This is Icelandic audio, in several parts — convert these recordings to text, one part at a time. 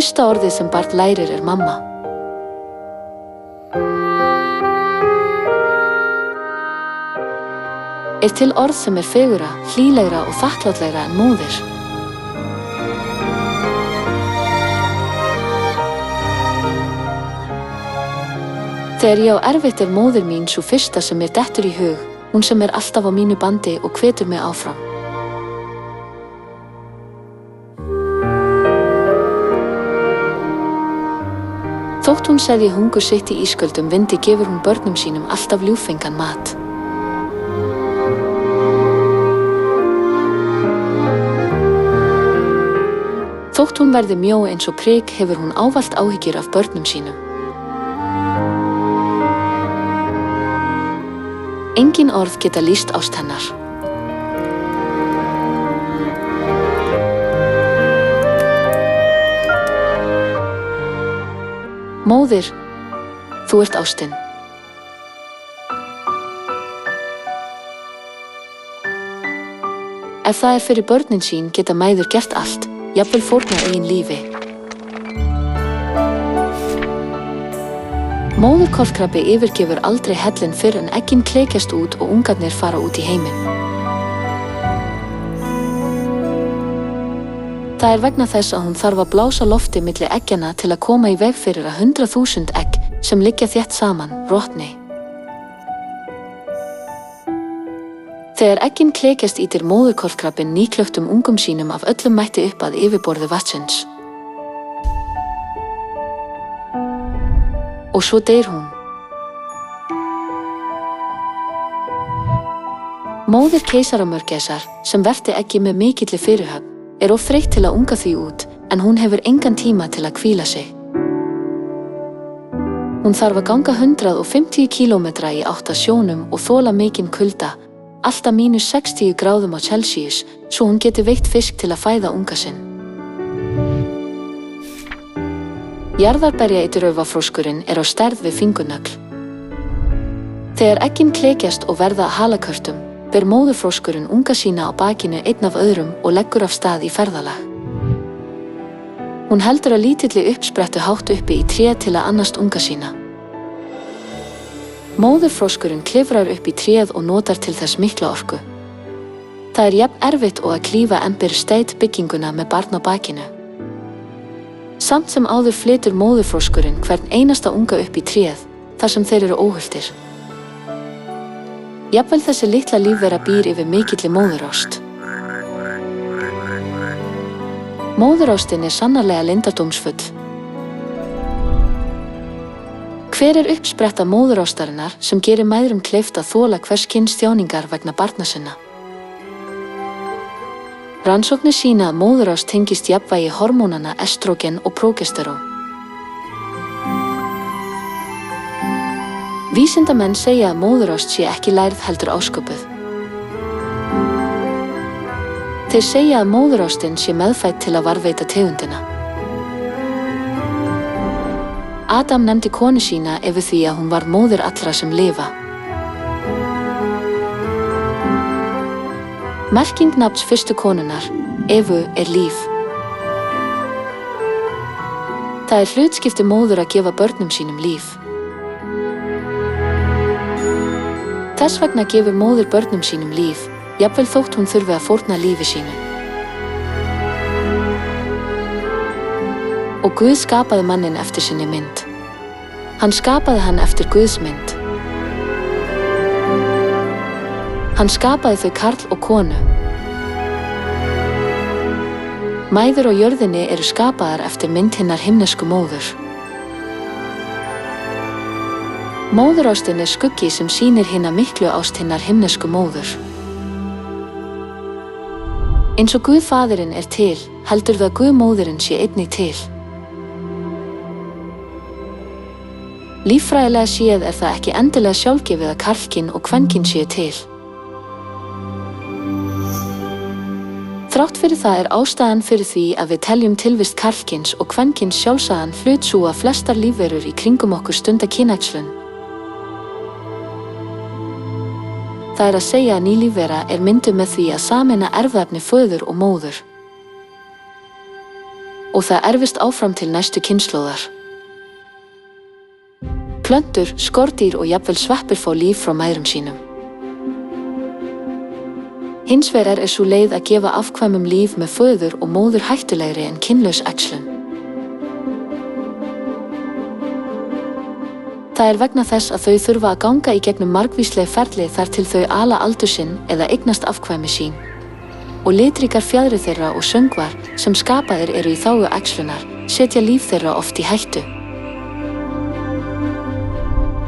Fyrsta orðið sem barn lærir mamma. Til orð sem fegurra, hlýlegra og þakklátlegra en móðir. Þegar ég á erfitt móðir mín sú fyrsta sem mér dettur í hug, hún sem alltaf á mínu bandi og hvetur mig áfram. Þótt hún seðji hungur sitt í ísköldum vindi gefur hún börnum sínum alltaf ljúffengan mat. Þótt hún verði mjó eins og prik hefur hún ávallt áhyggjur af börnum sínum. Engin orð geta lýst ást hennar. Móðir, þú ert ástin. Ef það fyrir börnin sín geta mæður gert allt, jafnvel fórna eigin lífi. Móðurkolkrabbi yfirgefur aldrei hellinn fyrr en eggin klekjast út og ungarnir fara út í heiminn. Það vegna þess að hún þarf að blása lofti milli eggjana til að koma í veg fyrir að 100.000 egg sem liggja þétt saman rotni. Þegar eggin klekjast ýtir móðurkolkrabbinn nýklöktum ungum sínum af öllum mætti upp að yfirborði vatnsins. Og svo deyr hún. Móðir keisaramörgæsar, sem verpti eggi með mikilli fyrirhöfn, of þreytt til að unga því út, en hún hefur engan tíma til að hvíla sig. Hún þarf að ganga 150 kílómetra í átt að sjónum og þola mikinn kulda, allt að -60 gráðum á Celsius, svo hún geti veitt fisk til að fæða unga sinn. Jarðarberjaeiturraufafroskurinn á stærð við fingurnögl. Þegar eggin klekjast og verða halakörtum, ber móðurfroskurinn unga sína á bakinu einn af öðrum og leggur af stað í ferðalag. Hún heldur að lítilli uppsprettu hátt uppi í tré til að annast unga sína. Móðurfroskurinn klifrar upp í tréð og notar til þess mikla orku. Það jafn erfitt og að klífa Empire State bygginguna með barn á bakinu. Samt sem áður flytur móðurfroskurinn hvern einasta unga upp í tréð, þar sem þeir eru óhultir. Jafnvel þessi litla lífvera býr yfir mikilli móðurást. Móðurástin sannarlega leyndardómsfull. Hver uppspretta móðurástarinnar sem gerir mæðrum kleift að þola hvers kyns þjáningar vegna barna sinna? Rannsóknir sýna að móðurást tengist jafnvægi hormónanna estrógen og prógesterón. Vísindamenn segja að móðurást sé ekki lærð heldur ásköpuð. Þeir segja að móðurástin sé meðfædd til að varðveita tegundina. Adam nefndi konu sína yfir því að hún var móðir allra sem lifa. Merking nafns fyrstu konunnar, Evu, líf. Það hlutskipti móður að gefa börnum sínum líf. Þess vegna gefur móðir börnum sínum líf, jafnvel þótt hún þurfi að fórna lífi sínu. Og Guð skapaði manninn eftir sinni mynd. Hann skapaði hann eftir Guðs mynd. Hann skapaði þau karl og konu. Mæður á jörðinni eru skapaðar eftir mynd hinnar himnesku móður. Móðurástin skuggi sem sýnir hina miklu ást hinnar himnesku móður. Eins og Guð faðirinn til, heldur það Guð móðirinn sé einnig til. Líffræðilega séð það ekki endilega sjálfgefið að karlkyn og kvenkyn séu til. Þrátt fyrir það ástæðan fyrir því að við teljum tilvist karlkyns og kvenkyns sjálfsagðan hlut sú að flestar lífverur í kringum okkur stunda kynæxlun. Það að segja að ný lífvera mynduð með því að sameina erfðaefni föður og móður. og það erfist áfram til næstu kynslóðar. Plöntur, skordýr og jafnvel sveppir fá líf frá mæðrum sínum. Hins vegar sú leið að gefa afkvæmum líf með föður og móður hættulegri en kynlaus æxlun. Það vegna þess að þau þurfa að ganga í gegnum margvísleg ferli þar til þau ala aldur sinn eða eignast afkvæmi sín. Og litríkar fjaðrir þeirra og söngvar sem skapaðir eru í þágu æxlunar setja líf þeirra oft í hættu.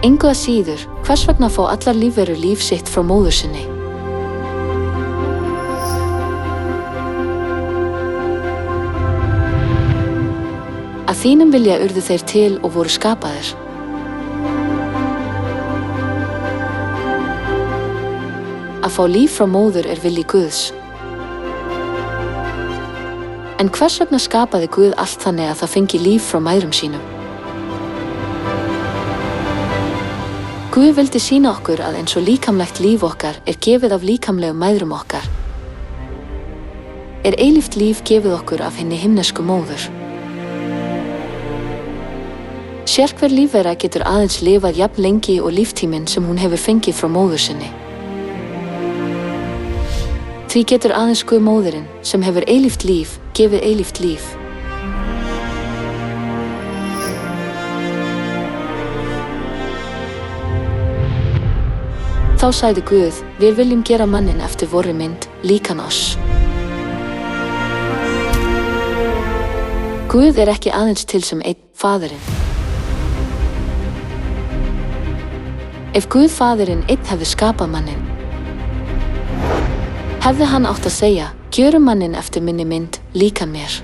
Engu að síður, hvers vegna fá allar lífverur líf sitt frá móður sinni? Að þínum vilja urðu þeir til og voru skapaðir. Að fá líf frá móður vilji Guðs. En hvers vegna skapaði Guð allt þannig að það fengi líf frá mæðrum sínum? Guð vildi sýna okkur að eins og líkamlegt líf okkar gefið af líkamlegum mæðrum okkar, eilíft líf gefið okkur af hinni himnesku móður. Sérhver lífvera getur aðeins lifað jafn lengi og líftíminn sem hún hefur fengið frá móður sinni. Því getur aðeins Guð móðirinn, sem hefur eilíft líf, gefið eilíft líf. Þá sagði Guð, við viljum gera manninn eftir vorri mynd, líkan oss. Guð ekki aðeins til sem einn, Faðirinn. Ef Guð Faðirinn einn hefði skapað manninn, hefði hann átt að segja, gjörum manninn eftir minni mynd, líkan mér.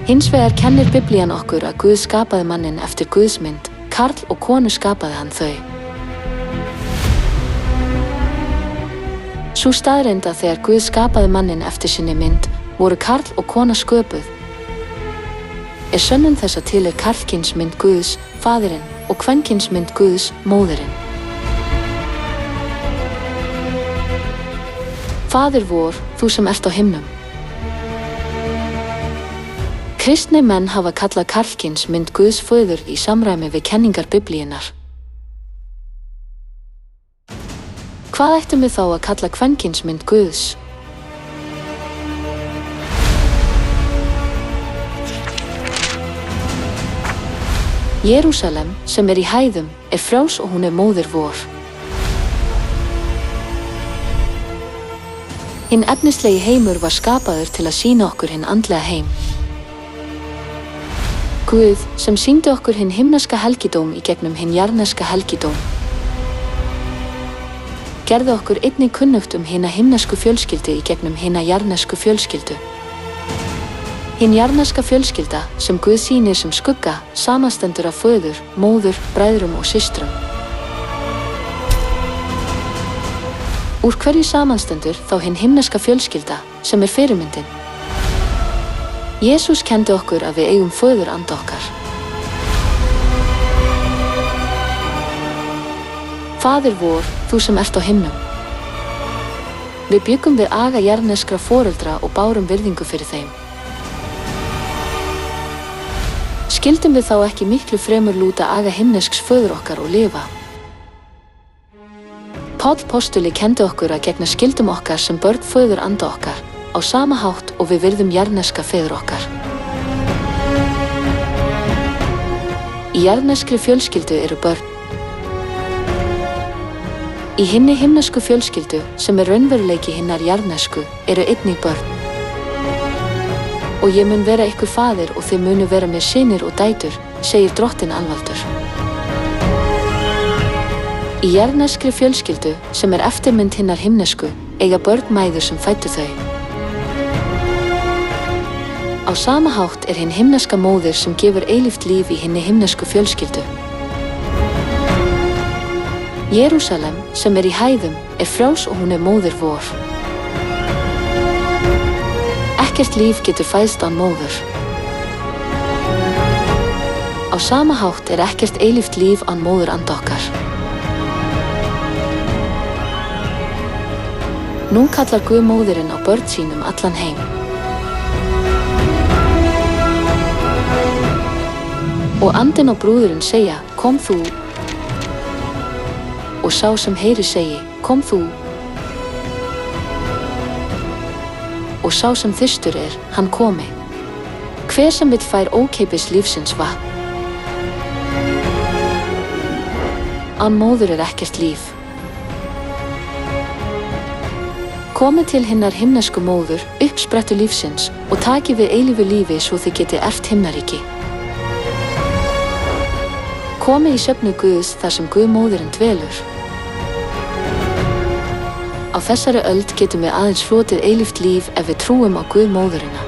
Hins vegar kennir Biblían okkur að Guð skapaði manninn eftir Guðs mynd, karl og konu skapaði hann þau. Sú staðreynd að þegar Guð skapaði manninn eftir sinni mynd, voru karl og kona sköpuð, sönnun þess að til karlkyns mynd Guðs, Faðirinn, og kvenkyns mynd Guðs, móðirinn. Faðir vor, þú sem ert á himnum. Kristnir menn hafa kallað karlkyns mynd Guðs föður í samræmi við kenningar Biblíunnar. Hvað ættum við þá að kalla kvenkyns mynd Guðs? Jerúsalem, sem í hæðum, frjáls og hún móðir vor. Hinn efnislegi heimur var skapaður til að sýna okkur hinn andlega heim. Guð, sem sýndi okkur hinn himneska helgidóm í gegnum hinn jarðneska helgidóm, gerði okkur einnig kunnugt hina himnesku fjölskyldu í gegnum hina jarðnesku fjölskyldu. Hinn jarðneska fjölskylda, sem Guð sýnir sem skugga, samanstendur af föður, móður, bræðrum og systrum. Úr hverju samanstendur þá hinn himneska fjölskylda, sem fyrirmyndin? Jesús kenndi okkur að við eigum föður anda okkar. Faðir vor, þú sem ert á himnum. Við bjuggum við aga jarðneskra foreldra og bárum virðingu fyrir þeim. Skildum við þá ekki miklu fremur lúta aga himnesks föður okkar og lifa? Páll postuli kenndi okkur að gegna skyldum okkar sem börn föður anda okkar, á sama hátt og við virðum jarðneska feður okkar. Í jarðneskri fjölskyldu eru börn. Í hinni himnesku fjölskyldu, sem raunveruleiki hinnar jarðnesku, eru einnig börn. Og ég mun vera ykkur faðir og þið munu vera mér synir og dætur, segir drottinn alvaldur. Í jarðneskri fjölskyldu, sem eftirmynd hinnar himnesku, eiga börn mæður sem fæddu þau. Á sama hátt hinn himneska móðir sem gefur eilíft líf í hinni himnesku fjölskyldu. Jerúsalem, sem í hæðum, frjáls og hún móðir vor. Ekkert líf getur fæðst án móður. Á sama hátt ekkert eilíft líf án móður anda okkar. Nú kallar Guðmóðirin á börn sín allan heim. Og andinn og brúðurinn segja, kom þú. Og sá sem heyrir segi, kom þú. Og sá sem þyrstur hann komi. Hver sem vill fær ókeypis lífsins vatn. Án móður ekkert líf. Komið til hinnar himnesku móður, uppsprettu lífsins, og takið við eilífu lífi svo þið getið erft himnaríki. Komið í söfnuð Guðs þar sem Guðmóðirin dvelur. Á þessari öld getum við aðeins hlotið eilíft líf ef við trúum á Guðmóðurina.